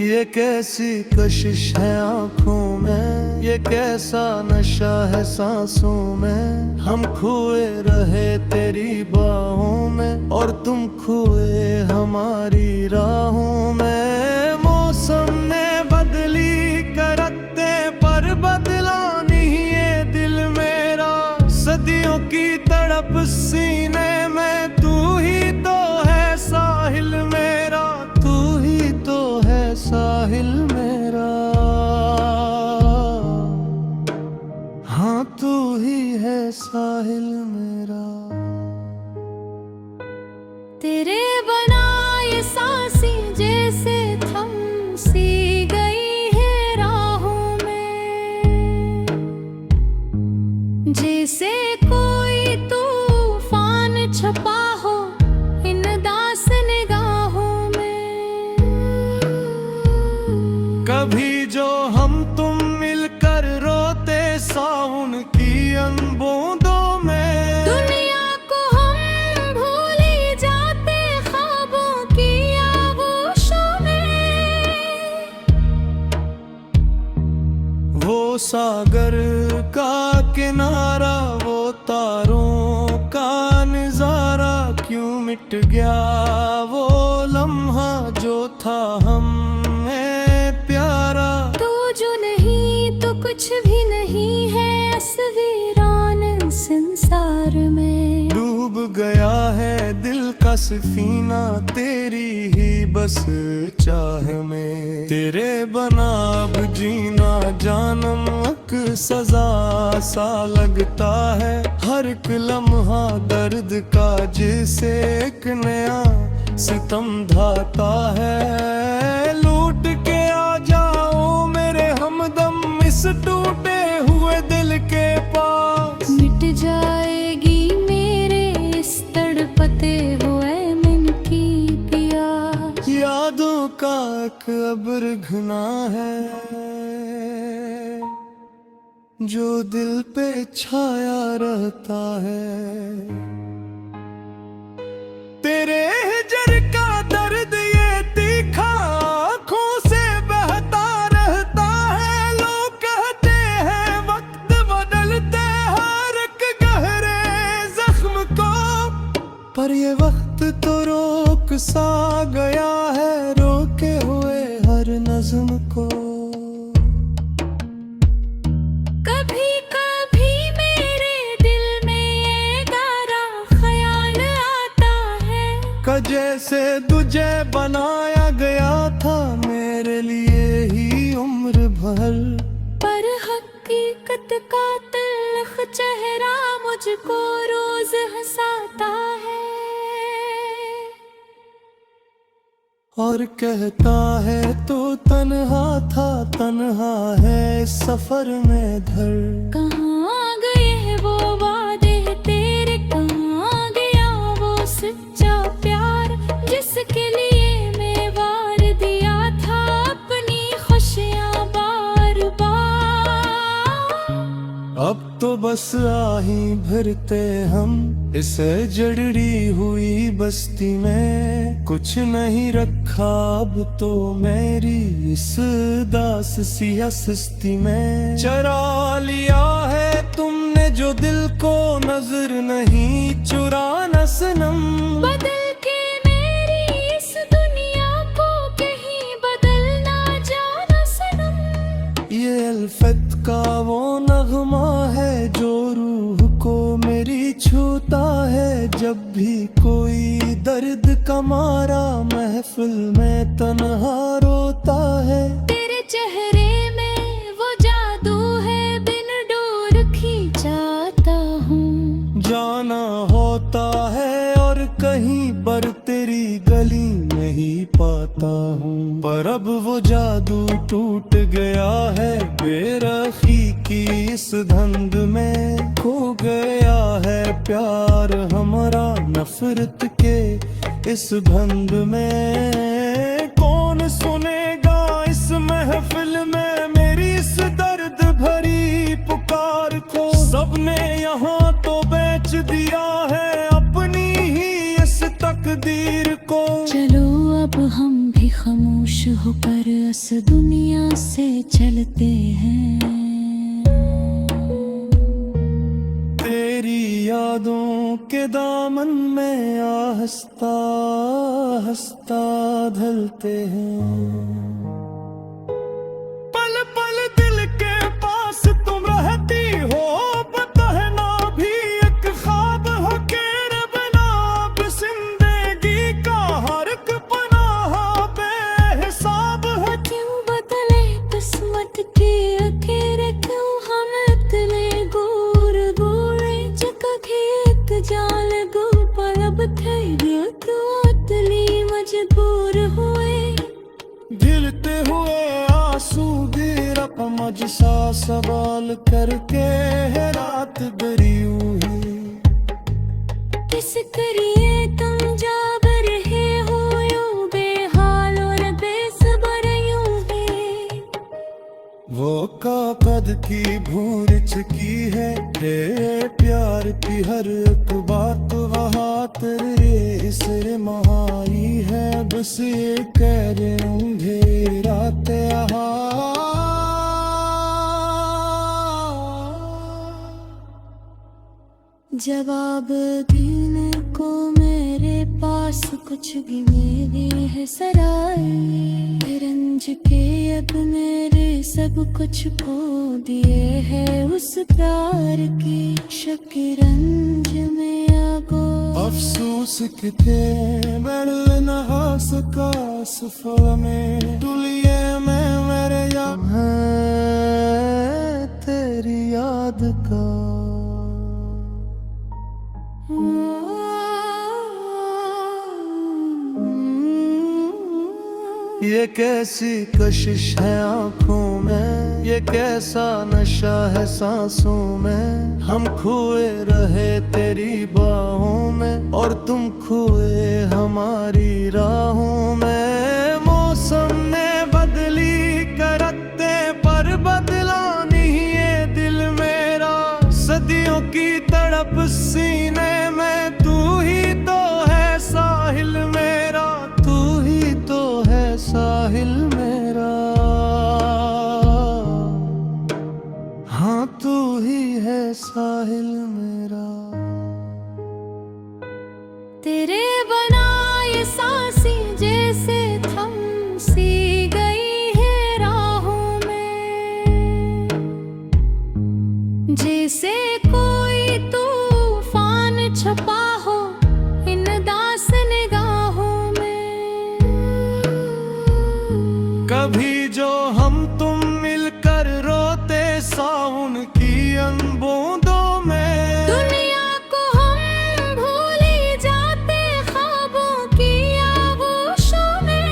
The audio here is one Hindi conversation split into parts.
ये कैसी कशिश है आँखों में, ये कैसा नशा है सांसों में। हम खोए रहे तेरी बाहों में और तुम खोए हमारी राहों में। मौसम ने बदली करते पर बदला नहीं ये दिल मेरा। सदियों की तड़प सीने में, तू ही तो है साहिल मेरा, तू ही तो है साहिल मेरा। हाँ तू ही है साहिल मेरा। तेरे बना ये सांसें जैसे थम सी गई है राहों में, जैसे कोई तूफान छपा हो इन दास निगाहों में। कभी जो हम तुम मिलकर रोते सावन की अनबूंदों में। दुनिया को हम भूल ही जाते ख्वाबों की आगोशों में। वो सागर का किनारा, वो तारों का नजारा क्यों मिट गया। वो लम्हा जो था हमें प्यारा। तू जो नहीं तो कुछ भी नहीं है इस वीरान संसार में। डूब गया है दिल का सफीना तेरी ही बस चाह में। तेरे बना अब जीना जानम अक सजा सा लगता है। हर एक लम्हा दर्द का जिसे एक नया सितम ढाता है। लूट के आ जाओ मेरे हमदम इस टूटे हुए दिल के पास। मिट जाएगी मेरे इस तड़पते हुए मन की प्यास। यादों का एक अब्र घना है जो दिल पे छाया रहता है। तेरे हिजर का दर्द ये तीखा आँखों से बहता रहता है। लोग कहते हैं वक्त बदलते हर एक गहरे जख्म को, पर ये वक्त तो रोक सा गया है रोके हुए हर नज्म को। कभी कभी मेरे दिल में ये गारा ख्याल आता है। जैसे तुझे बनाया गया था मेरे लिए ही उम्र भर। पर हकीकत का तल्ख चेहरा मुझको रोज हंसाता है। और कहता है तो तन्हा था तन्हा है इस सफर में धर। कहाँ गए वो वादे तेरे, कहाँ गया वो सच्चा प्यार जिसके लिए मैं वार दिया था अपनी खुशियाँ बार बार। अब तो बस आही भरते हम इस जड़री हुई बस्ती में। कुछ नहीं रखा अब तो मेरी इस दास सी हस्ती में। चरा लिया है तुमने जो दिल को नजर नहीं चुराना सनम। बदल के मेरी इस दुनिया को कहीं बदलना जाना सनम। ये अल्फत का वो नगमा है जो रूह को मेरी छूता है। जब भी कोई दर्द का मारा महफिल में तन्हा रोता है। तेरे चेहरे में वो जादू है बिन डोर खींचाता हूँ। जाना होता है और कहीं पर तेरी गली नहीं पाता हूँ। पर अब वो जादू टूट गया है बेरखी की इस धंध में। खो गया है प्यार हमारा नफरत के इस बंध में। कौन सुनेगा इस महफिल में मेरी इस दर्द भरी पुकार को। सबने यहाँ तो बेच दिया है अपनी ही इस तकदीर को। चलो अब हम भी खामोश होकर इस दुनिया से चलते हैं। तेरी यादों के दामन में आहिस्ता आहिस्ता ढलते हैं। पल पल दिल के पास तुम रहती हो, पता है ना भी एक ख्वाब हो के रबना अब जिंदगी का हर एक पनाह बेहिसाब है। क्यों बदले किस्मत की आखिर, क्यों हम इतने दूर दूर जगह खेत जाल गुल पर अब थे दिल क्यों इतनी मजबूर हुए। गिरते हुए आंसू गिर मज सा सवाल करके है रात बरी हुई। किस करिए तुम जाब रहे हो यूं बेहाल और बेसब्र यूं ही। वो काकद की भूर चुकी है तेरे प्यार की हर एक बात वहाँ तेरे सिर महाई है। बस ये कह रहे होंगे रात जवाब देने को मेरे पास कुछ भी मेरे है सराय। रंज के अब मेरे सब कुछ खो दिए है उस प्यार की शतरंज में आगो। अफसोस के थे मैं नहा सका सफर में डुलिए मैं मेरे याद है तेरी याद का। ये कैसी कशिश है आँखों में, ये कैसा नशा है सांसों में। हम खोए रहे तेरी बाहों में और तुम खोए हमारी राहों में। मौसम ने बदली करते पर बदला नहीं ये दिल मेरा। सदियों की तड़प सीने में तू ही तो है साहिल मेरा, तू ही तो है साहिल मेरा। हाँ तू ही है साहिल मेरा। तेरे बनाए सांसें जैसे थम सी गई है राहों में, जैसे कोई तूफान छुपा हो इन दास निगाहों में। कभी जो हम तुम मिलकर रोते सावन की अनबूंदों में। दुनिया को हम भूल ही जाते ख्वाबों की आगोशों में।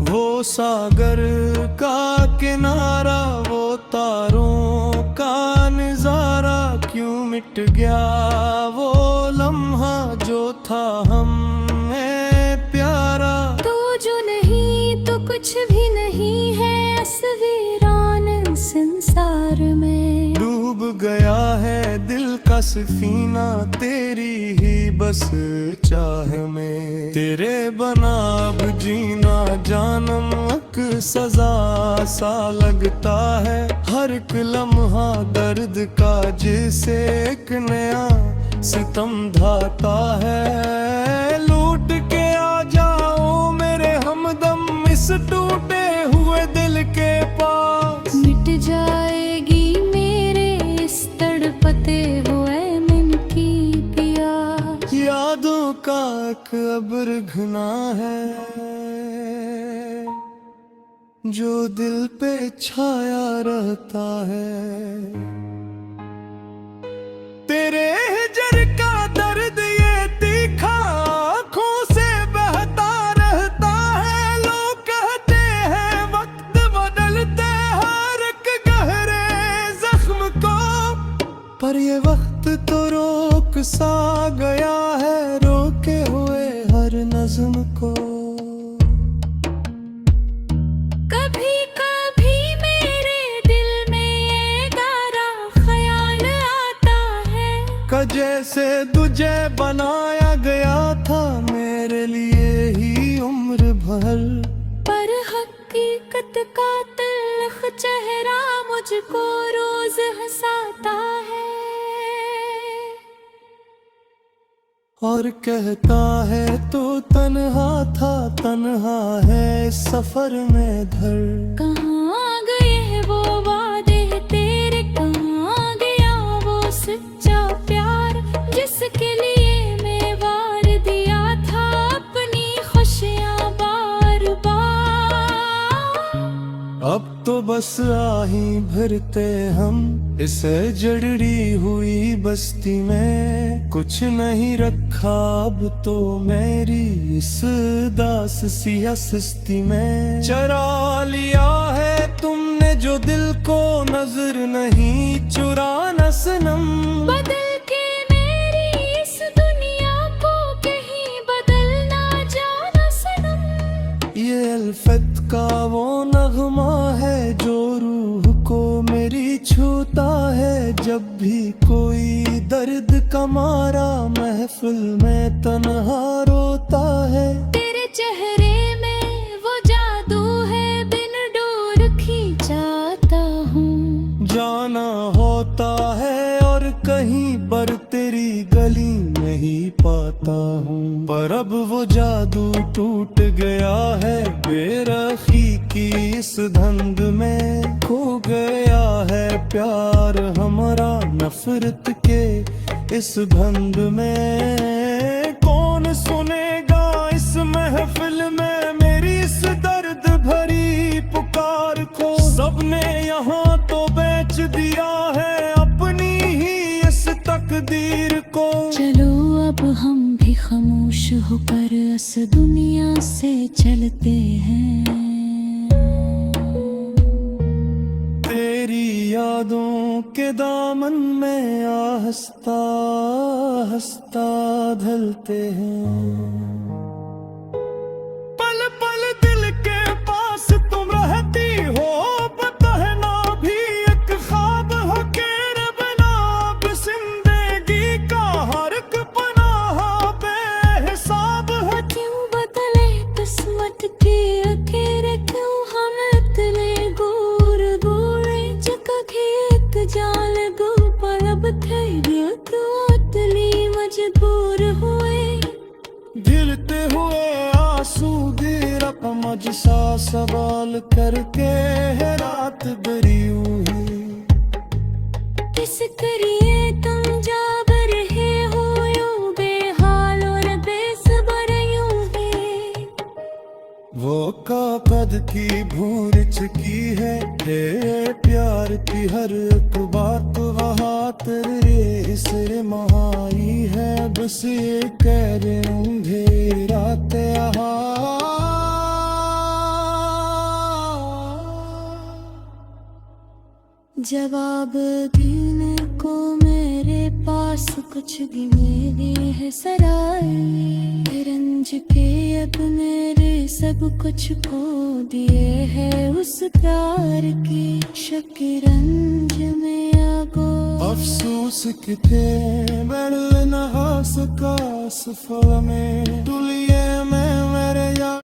वो सागर का किनारा, वो तारों का नजारा क्यों मिट गया वो लम्हा जो था हमें प्यारा। तू जो नहीं तो कुछ भी नहीं है इस वीरान संसार में। डूब गया है दिल का सफीना तेरी ही बस चाह में। तेरे बना अब जीना जानम अक सजा सा लगता है। हर एक लम्हा दर्द का जिसे एक नया सितम ढाता है। लूट के आ जाओ मेरे हमदम इस टूटे हुए दिल के पास। मिट जाएगी मेरे इस तड़पते हुए मन की प्यास। यादों का एक अब्र घना है जो दिल पे छाया रहता है। तेरे हिजर का दर्द ये तीखा आँखों से बहता रहता है। लोग कहते हैं वक्त बदलते हर एक गहरे जख्म को, पर ये वक्त तो रोक सा गया है रोके हुए हर नज्म को। कभी कभी मेरे दिल में ये गारा ख्याल आता है का जैसे तुझे बनाया गया था मेरे लिए ही हल। पर हकीकत का तल्ख चेहरा मुझको रोज हंसाता है, और कहता है तो तन्हा था तन्हा है सफर में धर। कहाँ गए वो वादे तेरे, कहाँ गया वो सच्चा प्यार, जिसके लिए मैं वार दिया था अपनी खुशियाँ बार बार। अब तो बस आही भरते हम इस जड़ी हुई बस्ती में, कुछ नहीं रखा अब तो मेरी इस दास सिया सिस्ती में। चरा लिया है तुमने जो दिल को नजर नहीं चुराना सनम, बदल के मेरी इस दुनिया को कहीं बदलना जाना सनम। ये अल्फत का वो नगमा है जो रूह को मेरी छूता है। जब भी कोई दर्द का मारा महफिल में तन्हा रोता है। तेरे चेहरे में वो जादू है, बिन डोर खींचाता हूँ। जाना होता है और कहीं पर तेरी गली नहीं पाता हूँ, पर अब वो जादू टूट गया है बेरखी की इस धंध में। खो गया है प्यार हमारा नफरत के इस भंग में। कौन सुनेगा इस महफिल में मेरी इस दर्द भरी पुकार को। सबने यहाँ तो बेच दिया है अपनी ही इस तकदीर को। चलो अब हम भी खामोश होकर इस दुनिया से चलते हैं। तेरी यादों के दामन में आहिस्ता आहिस्ता ढलते हैं। पल पल दिल के पास तुम रहती हो, पता है ना भी एक ख्वाब हो तेरे बिना। अब जिंदगी का हर एक पनाह बेहिसाब है। क्यों बदले किस्मत की अखेर, क्यों हम इतने दूर दूर जगह खेत जाल गो पर अब थे दिल क्यों इतनी मजबूर हुए। गिरते हुए आंसू गिर अपमज सा सवाल करके है रात भरी हुई। किस करिए तुम जा रहे हो यूं बेहाल और बेसबर यूं ही। वो काकद की भूर चुकी है प्यार की हर एक बात वहाँ तेरे सिर महाई है। बस ये कह रहे अंधेरा यहाँ। जवाब देने को मेरे पास कुछ भी मेरी है सराय। रंज के अब मेरे सब कुछ खो दिए है उस प्यार की शतरंज में आगो। अफसोस किथे बढ़ नहा सका सफल में दुलिये में मेरे यार।